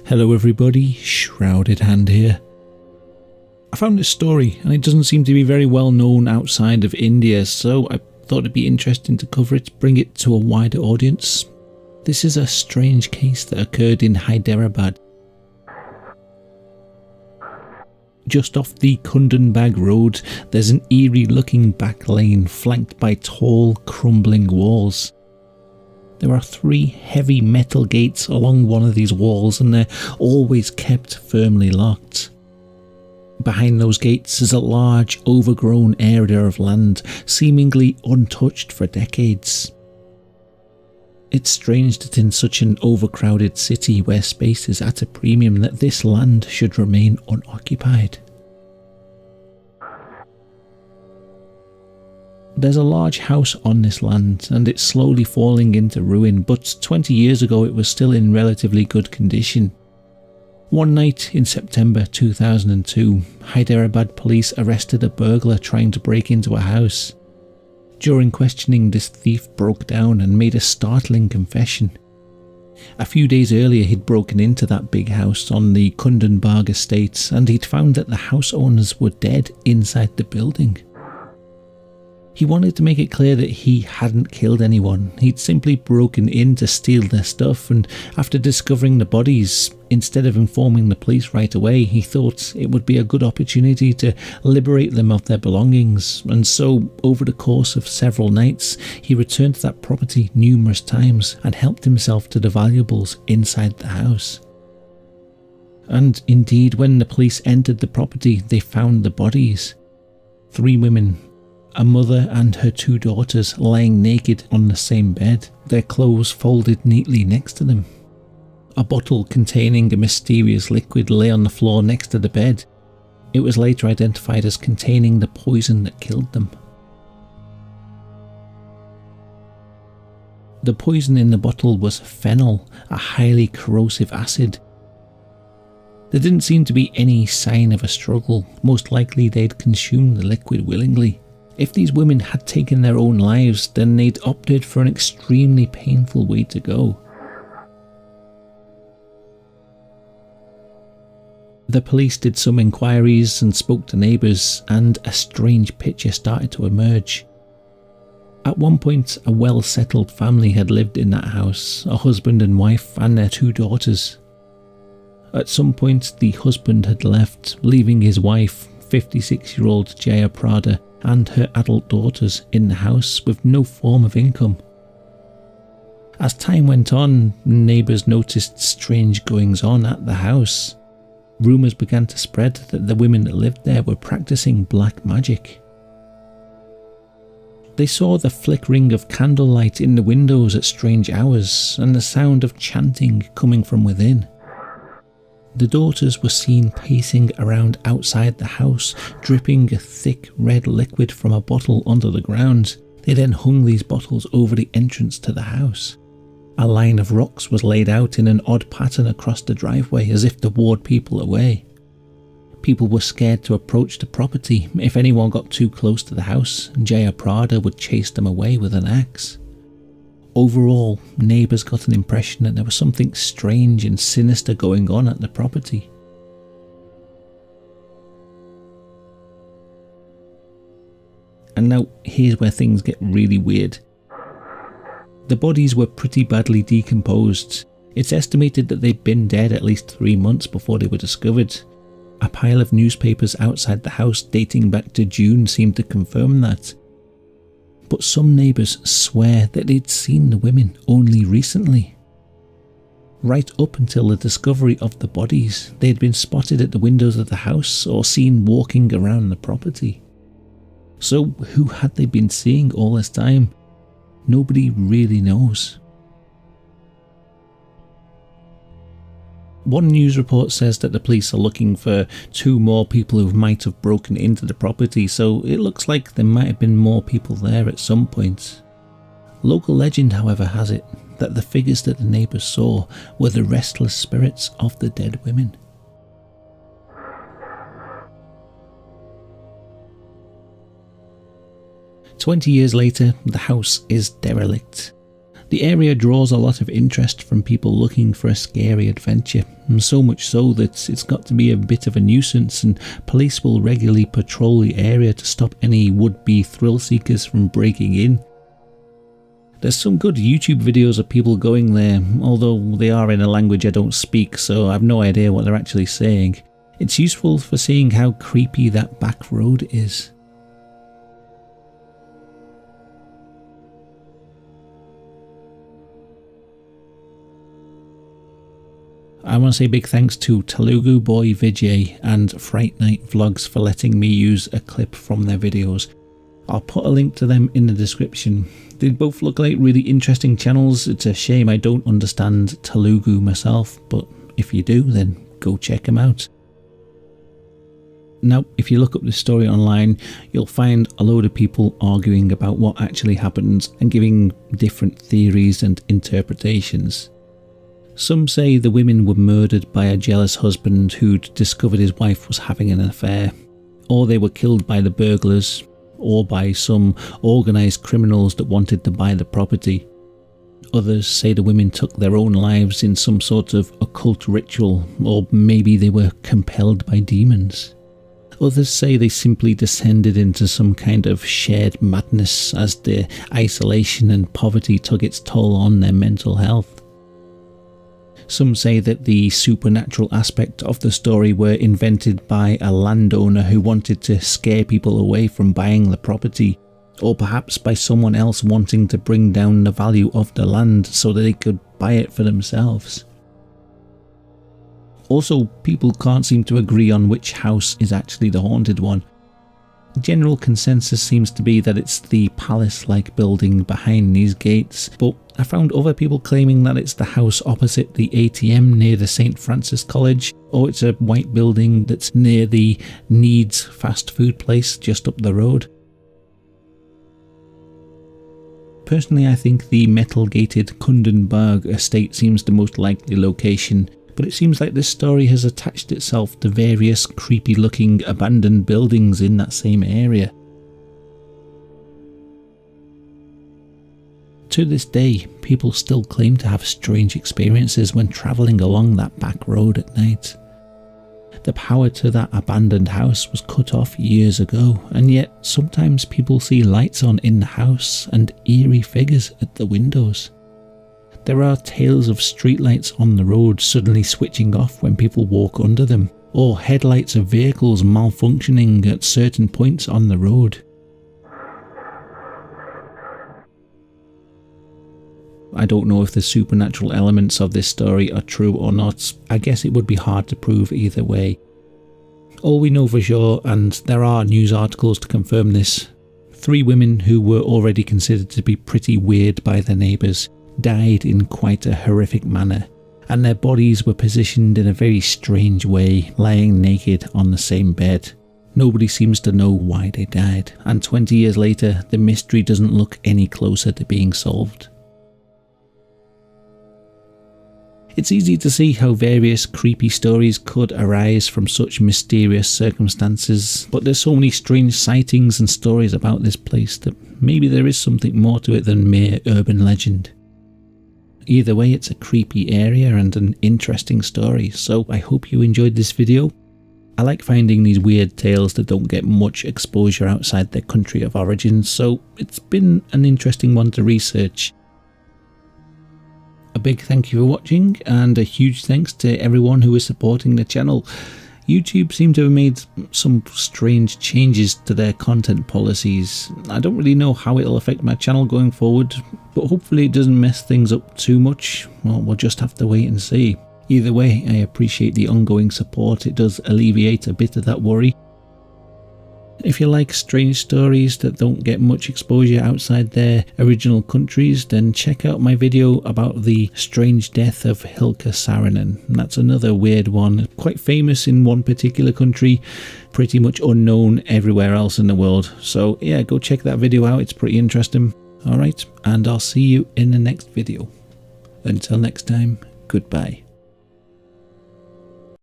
Hello everybody, Shrouded Hand here. I found this story and it doesn't seem to be very well known outside of India, so I thought it'd be interesting to cover it, bring it to a wider audience. This is a strange case that occurred in Hyderabad. Just off the Kundan Bagh road, there's an eerie looking back lane flanked by tall, crumbling walls. There are 3 heavy metal gates along one of these walls and they're always kept firmly locked. Behind those gates is a large, overgrown area of land, seemingly untouched for decades. It's strange that in such an overcrowded city where space is at a premium that this land should remain unoccupied. There's a large house on this land and it's slowly falling into ruin, but 20 years ago it was still in relatively good condition. One night in September 2002, Hyderabad police arrested a burglar trying to break into a house. During questioning, this thief broke down and made a startling confession. A few days earlier he'd broken into that big house on the Kundan Bagh estate and he'd found that the house owners were dead inside the building. He wanted to make it clear that he hadn't killed anyone, he'd simply broken in to steal their stuff, and after discovering the bodies, instead of informing the police right away, he thought it would be a good opportunity to liberate them of their belongings, and so over the course of several nights he returned to that property numerous times and helped himself to the valuables inside the house. And indeed, when the police entered the property they found the bodies. 3 women, a mother and her 2 daughters, lying naked on the same bed, their clothes folded neatly next to them. A bottle containing a mysterious liquid lay on the floor next to the bed. It was later identified as containing the poison that killed them. The poison in the bottle was phenol, a highly corrosive acid. There didn't seem to be any sign of a struggle, most likely they'd consumed the liquid willingly. If these women had taken their own lives, then they'd opted for an extremely painful way to go. The police did some inquiries and spoke to neighbours, and a strange picture started to emerge. At one point, a well-settled family had lived in that house, a husband and wife and their 2 daughters. At some point, the husband had left, leaving his wife, 56-year-old Jaya Prada, and her adult daughters in the house with no form of income. As time went on, neighbours noticed strange goings on at the house. Rumours began to spread that the women that lived there were practicing black magic. They saw the flickering of candlelight in the windows at strange hours and the sound of chanting coming from within. The daughters were seen pacing around outside the house, dripping a thick red liquid from a bottle onto the ground. They then hung these bottles over the entrance to the house. A line of rocks was laid out in an odd pattern across the driveway as if to ward people away. People were scared to approach the property. If anyone got too close to the house, Jaya Prada would chase them away with an axe. Overall, neighbours got an impression that there was something strange and sinister going on at the property. And now, here's where things get really weird. The bodies were pretty badly decomposed. It's estimated that they'd been dead at least 3 months before they were discovered. A pile of newspapers outside the house dating back to June seemed to confirm that. But some neighbours swear that they'd seen the women only recently. Right up until the discovery of the bodies, they had been spotted at the windows of the house or seen walking around the property. So who had they been seeing all this time? Nobody really knows. One news report says that the police are looking for 2 more people who might have broken into the property, so it looks like there might have been more people there at some point. Local legend, however, has it that the figures that the neighbours saw were the restless spirits of the dead women. "20 years later, the house is derelict. The area draws a lot of interest from people looking for a scary adventure, and so much so that it's got to be a bit of a nuisance, and police will regularly patrol the area to stop any would-be thrill seekers from breaking in. There's some good YouTube videos of people going there, although they are in a language I don't speak, so I've no idea what they're actually saying. It's useful for seeing how creepy that back road is. I want to say big thanks to Telugu Boy Vijay and Fright Night Vlogs for letting me use a clip from their videos. I'll put a link to them in the description. They both look like really interesting channels. It's a shame I don't understand Telugu myself, but if you do, then go check them out. Now, if you look up this story online, you'll find a load of people arguing about what actually happened and giving different theories and interpretations. Some say the women were murdered by a jealous husband who'd discovered his wife was having an affair, or they were killed by the burglars, or by some organised criminals that wanted to buy the property. Others say the women took their own lives in some sort of occult ritual, or maybe they were compelled by demons. Others say they simply descended into some kind of shared madness as their isolation and poverty took its toll on their mental health. Some say that the supernatural aspect of the story were invented by a landowner who wanted to scare people away from buying the property, or perhaps by someone else wanting to bring down the value of the land so that they could buy it for themselves. Also, people can't seem to agree on which house is actually the haunted one. General consensus seems to be that it's the palace-like building behind these gates, but I found other people claiming that it's the house opposite the ATM near the St. Francis College, or it's a white building that's near the Needs fast food place just up the road. Personally, I think the metal-gated Kundan Bagh estate seems the most likely location, but it seems like this story has attached itself to various creepy-looking abandoned buildings in that same area. To this day, people still claim to have strange experiences when travelling along that back road at night. The power to that abandoned house was cut off years ago, and yet sometimes people see lights on in the house and eerie figures at the windows. There are tales of streetlights on the road suddenly switching off when people walk under them, or headlights of vehicles malfunctioning at certain points on the road. I don't know if the supernatural elements of this story are true or not. I guess it would be hard to prove either way. All we know for sure, and there are news articles to confirm this, 3 women who were already considered to be pretty weird by their neighbours died in quite a horrific manner, and their bodies were positioned in a very strange way, lying naked on the same bed. Nobody seems to know why they died, and 20 years later, the mystery doesn't look any closer to being solved. It's easy to see how various creepy stories could arise from such mysterious circumstances, but there's so many strange sightings and stories about this place that maybe there is something more to it than mere urban legend. Either way, it's a creepy area and an interesting story, so I hope you enjoyed this video. I like finding these weird tales that don't get much exposure outside their country of origin, so it's been an interesting one to research. A big thank you for watching, and a huge thanks to everyone who is supporting the channel. YouTube seem to have made some strange changes to their content policies. I don't really know how it'll affect my channel going forward, but hopefully it doesn't mess things up too much. Well, we'll just have to wait and see. Either way, I appreciate the ongoing support. It does alleviate a bit of that worry. If you like strange stories that don't get much exposure outside their original countries, then check out my video about the strange death of Hilka Saarinen. That's another weird one, quite famous in one particular country, pretty much unknown everywhere else in the world. So yeah, go check that video out, it's pretty interesting. Alright, and I'll see you in the next video. Until next time, goodbye.